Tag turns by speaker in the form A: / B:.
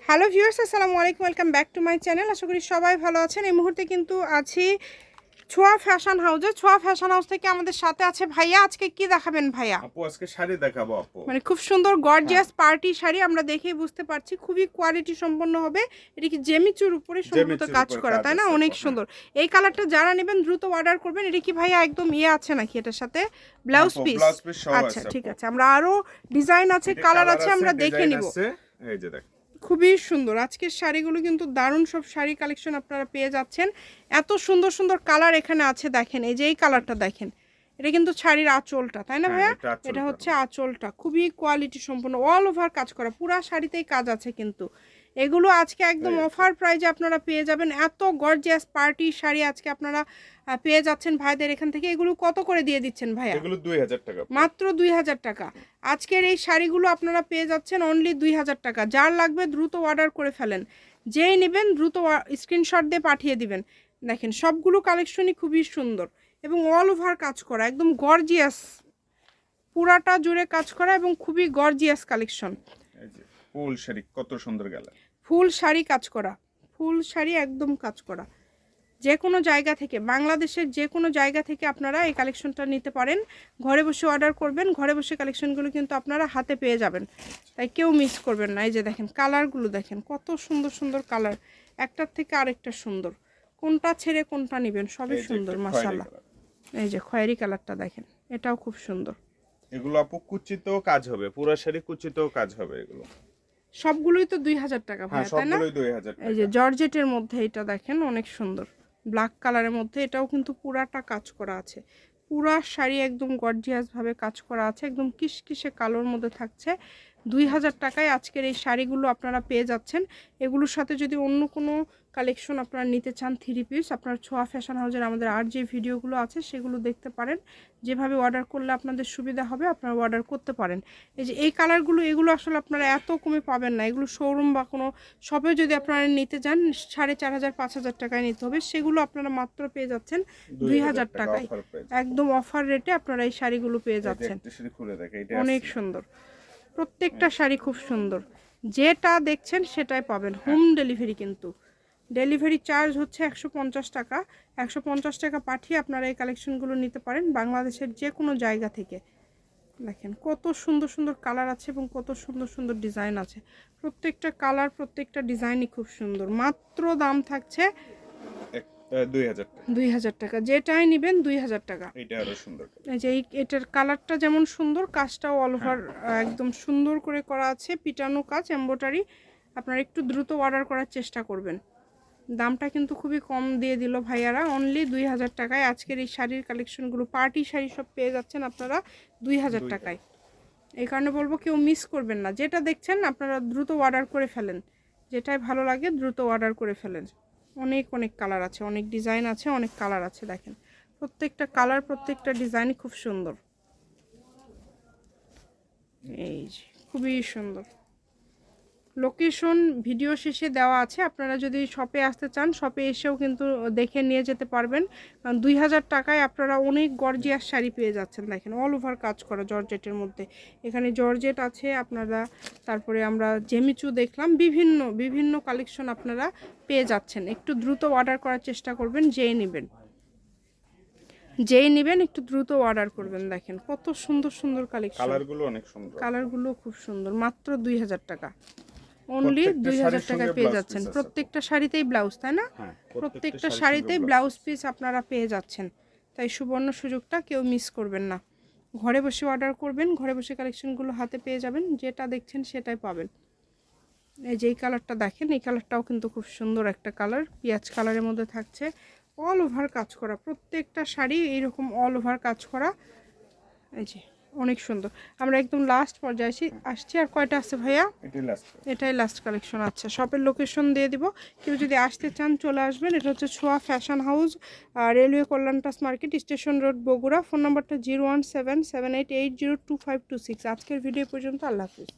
A: Hello viewers, আসসালামু আলাইকুম, welcome back to my channel. আশা করি সবাই ভালো আছেন। এই মুহূর্তে কিন্তু আছি ছোঁয়া ফ্যাশন হাউসে। ছোঁয়া ফ্যাশন হাউস থেকে আমাদের সাথে আছে ভাইয়া। আজকে কি দেখাবেন ভাইয়া?
B: আপু আজকে শাড়ি দেখাবো আপু।
A: মানে খুব সুন্দর গর্জিয়াস পার্টি শাড়ি আমরা দেখেই বুঝতে পারছি, খুবই কোয়ালিটি সম্পন্ন হবে। এটা কি জেমিচুর উপরে সম্পূর্ণ কাজ করা, তাই না? অনেক সুন্দর। এই কালারটা যারা নেবেন দ্রুত অর্ডার করবেন। এটা কি ভাইয়া একদম আছে নাকি এটার সাথে ব্লাউজ পিস? আচ্ছা ঠিক আছে, আমরা আরো ডিজাইন আছে, কালার আছে, আমরা দেখে নিব।
B: এই যে দেখেন,
A: খুবই সুন্দর আজকের শাড়িগুলো, কিন্তু দারুণ সব শাড়ি কালেকশন আপনারা পেয়ে যাচ্ছেন। এত সুন্দর সুন্দর কালার এখানে আছে, দেখেন এই যে এই কালারটা দেখেন, এটা কিন্তু শাড়ির আঁচলটা, তাই না ভাইয়া? এটা হচ্ছে আঁচলটা, খুবই কোয়ালিটি সম্পন্ন, অল ওভার কাজ করা, পুরা শাড়িতেই কাজ আছে। কিন্তু এগুলো আজকে একদম অফার প্রাইজে আপনারা পেয়ে যাবেন। এত গর্জিয়াস পার্টি শাড়ি আজকে আপনারা পেয়ে যাচ্ছেন ভাইদের এখান থেকে। এগুলো কত করে দিয়ে দিচ্ছেন ভাইয়া?
B: এগুলো 2000 টাকা,
A: মাত্র 2000 টাকা। আজকের এই শাড়িগুলো আপনারা পেয়ে যাচ্ছেন অনলি 2000 টাকা। যার লাগবে দ্রুত অর্ডার করে ফেলেন, যেই নেবেন দ্রুত স্ক্রিনশট দিয়ে পাঠিয়ে দিবেন। দেখেন সবগুলো কালেকশনই খুবই সুন্দর এবং অল ওভার কাজ করা, একদম গর্জিয়াস, পুরাটা জুড়ে কাজ করা এবং খুবই গর্জিয়াস কালেকশন।
B: এই যে ফুল শাড়ি, কত সুন্দর গেল,
A: ফুল শাড়ি কাজ করা, ফুল শাড়ি একদম কাজ করা। যে কোনো জায়গা থেকে, বাংলাদেশের যে কোনো জায়গা থেকে আপনারা এই কালেকশনটা নিতে পারেন। ঘরে বসে অর্ডার করবেন, ঘরে বসে কালেকশনগুলো কিন্তু আপনারা হাতে পেয়ে যাবেন, তাই কেউ মিস করবেন না। এই যে দেখেন কালারগুলো, দেখেন কত সুন্দর সুন্দর কালার, একটার থেকে আরেকটা সুন্দর। কোনটা ছেড়ে কোনটা নেবেন, সবই সুন্দর মাশাআল্লাহ। এই যে খয়েরি কালারটা দেখেন, এটাও খুব সুন্দর।
B: এগুলো আপু কুচিতেও কাজ হবে, পুরো শাড়ি কুচিতেও কাজ হবে। এগুলো
A: সবগুলোই তো 2000 টাকা ভাই, তাই না?
B: 2000 টাকা।
A: এই যে জর্জেটের মধ্যে এটা দেখেন অনেক সুন্দর, ব্ল্যাক কালারের মধ্যে, এটাও কিন্তু পুরাটা কাজ করা আছে। পুরা শাড়ি একদম গর্জিয়াস ভাবে কাজ করা আছে, একদম কিসকিসে কালোর মধ্যে থাকছে। 2000 টাকায় আজকের এই শাড়িগুলো আপনারা পেয়ে যাচ্ছেন। এগুলোর সাথে যদি অন্য কোনো কালেকশন আপনারা নিতে চান, 3 পিস, আপনার ছোঁয়া ফ্যাশন হাউসের আমাদের আর যে ভিডিওগুলো আছে সেগুলো দেখতে পারেন। যেভাবে অর্ডার করলে আপনাদের সুবিধা হবে আপনারা অর্ডার করতে পারেন। এই যে এই কালারগুলো, এগুলো আসলে আপনারা এত কমে পাবেন না। এগুলো শোরুম বা কোনো শপে যদি আপনারা নিতে যান 4500 5000 টাকায় নিতে হবে, সেগুলো আপনারা মাত্র পেয়ে যাচ্ছেন 2000 টাকায়। একদম অফার রেটে আপনারা এই শাড়িগুলো পেয়ে যাচ্ছেন। অনেক সুন্দর, প্রত্যেকটা শাড়ি খুব সুন্দর। যেটা দেখছেন সেটাই পাবেন। হোম ডেলিভারি, কিন্তু ডেলিভারি চার্জ হচ্ছে 150 টাকা। 150 টাকা পাঠিয়ে আপনারা এই কালেকশনগুলো নিতে পারেন বাংলাদেশের যে কোনো জায়গা থেকে। দেখেন কত সুন্দর সুন্দর কালার আছে এবং কত সুন্দর সুন্দর ডিজাইন আছে। প্রত্যেকটা কালার, প্রত্যেকটা ডিজাইনই খুব সুন্দর। মাত্র দাম থাকছে 2000 টাকা। যেটাই নেবেন 2000 টাকা।
B: এটা আরো সুন্দর,
A: এই যে এটার কালারটা যেমন সুন্দর, কাজটাও অল ওভার একদম সুন্দর করে করা আছে, পিটানো কাজ, এমব্রয়ডারি। আপনারা একটু দ্রুত অর্ডার করার চেষ্টা করবেন। দামটা কিন্তু খুবই কম দিয়ে দিল ভাইয়ারা, অনলি 2000 টাকায় আজকের এই শাড়ির কালেকশনগুলো, পার্টি শাড়ি সব পেয়ে যাচ্ছেন আপনারা 2000 টাকায়। এই কারণে বলবো কেউ মিস করবেন না। যেটা দেখছেন আপনারা দ্রুত অর্ডার করে ফেলেন, যেটাই ভালো লাগে দ্রুত অর্ডার করে ফেলেন। অনেক অনেক কালার আছে, অনেক ডিজাইন আছে, অনেক কালার আছে। দেখেন প্রত্যেকটা কালার, প্রত্যেকটা ডিজাইনই খুব সুন্দর। এই যে খুবই সুন্দর। লোকেশন ভিডিও শেষে দেওয়া আছে, আপনারা যদি শপে আসতে চান শপে এসেও কিন্তু দেখে নিয়ে যেতে পারবেন। কারণ 2000 টাকায় আপনারা অনেক গর্জিয়াস শাড়ি পেয়ে যাচ্ছেন। দেখেন অল ওভার কাজ করা জর্জেটের মধ্যে, এখানে জর্জেট আছে আপনারা, তারপরে আমরা জেমিচু দেখলাম, বিভিন্ন বিভিন্ন কালেকশন আপনারা পেয়ে যাচ্ছেন। একটু দ্রুত অর্ডার করার চেষ্টা করবেন, যেই নেবেন একটু দ্রুত অর্ডার করবেন। দেখেন কত সুন্দর সুন্দর কালেকশন,
B: কালারগুলো অনেক সুন্দর,
A: কালারগুলো খুব সুন্দর। মাত্র 2000 টাকা, অনলি 2000 টাকায় পেয়ে যাচ্ছেন। প্রত্যেকটা শাড়িতেই ব্লাউজ, তাই না? প্রত্যেকটা শাড়িতেই ব্লাউজ পিস আপনারা পেয়ে যাচ্ছেন। তাই সুবর্ণ সুযোগটা কেউ মিস করবেন না। ঘরে বসে অর্ডার করবেন, ঘরে বসে কালেকশনগুলো হাতে পেয়ে যাবেন। যেটা দেখছেন সেটাই পাবেন। এই যে এই কালারটা দেখেন, এই কালারটাও কিন্তু খুব সুন্দর একটা কালার, পেঁয়াজ কালারের মধ্যে থাকছে, অল ওভার কাজ করা। প্রত্যেকটা শাড়ি এইরকম অল ওভার কাজ করা। এই যে অনেক সুন্দর। আমরা একদম লাস্ট পর্যায়ে আসছি। আর কয়টা আছে ভাইয়া? এটাই লাস্ট কালেকশন। আচ্ছা, শপের লোকেশন দিয়ে দিব, কেউ যদি আসতে চান চলে আসবেন। এটা হচ্ছে ছোঁয়া ফ্যাশন হাউস, রেলওয়ে কল্যাণটাস market, station road, Bogura. Phone নাম্বারটা 01778802526। আজকের ভিডিও পর্যন্ত, আল্লাহ হাফিজ।